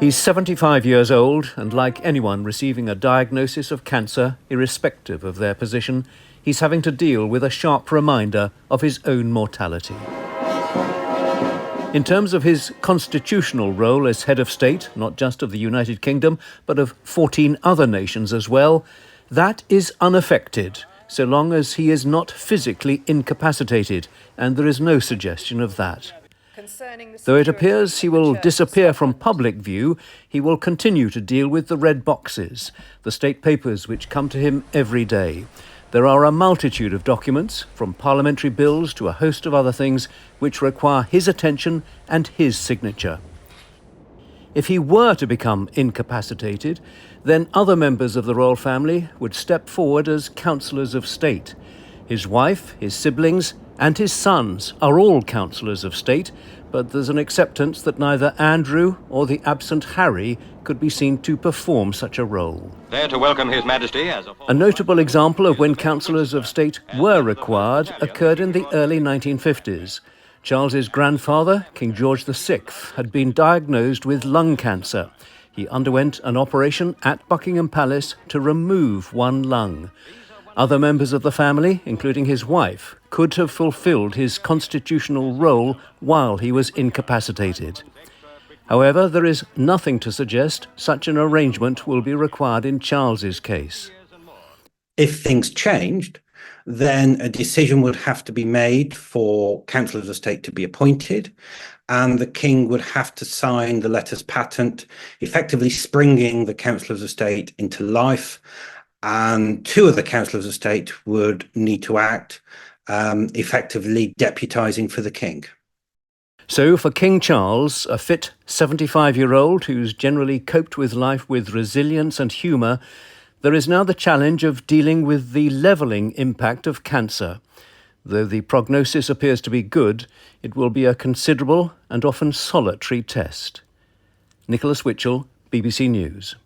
He's 75 years old, and like anyone receiving a diagnosis of cancer, irrespective of their position, he's having to deal with a sharp reminder of his own mortality. In terms of his constitutional role as head of state, not just of the United Kingdom, but of 14 other nations as well, that is unaffected, so long as he is not physically incapacitated, and there is no suggestion of that. Though it appears he will disappear from public view, he will continue to deal with the red boxes, the state papers which come to him every day. There are a multitude of documents, from parliamentary bills to a host of other things, which require his attention and his signature. If he were to become incapacitated, then other members of the royal family would step forward as councillors of state. His wife, his siblings, and his sons are all councillors of state, but there's an acceptance that neither Andrew or the absent Harry could be seen to perform such a role. There to welcome His Majesty as A notable example of when councillors of state were required occurred in the early 1950s. Charles's grandfather, King George VI, had been diagnosed with lung cancer. He underwent an operation at Buckingham Palace to remove one lung. Other members of the family, including his wife, could have fulfilled his constitutional role while he was incapacitated. However, there is nothing to suggest such an arrangement will be required in Charles's case. If things changed, then a decision would have to be made for councillors of state to be appointed, and the king would have to sign the letters patent, effectively springing the councillors of state into life. And two of the councillors of state would need to act, effectively deputising for the king. So for King Charles, a fit 75-year-old who's generally coped with life with resilience and humour, there is now the challenge of dealing with the levelling impact of cancer. Though the prognosis appears to be good, it will be a considerable and often solitary test. Nicholas Witchell, BBC News.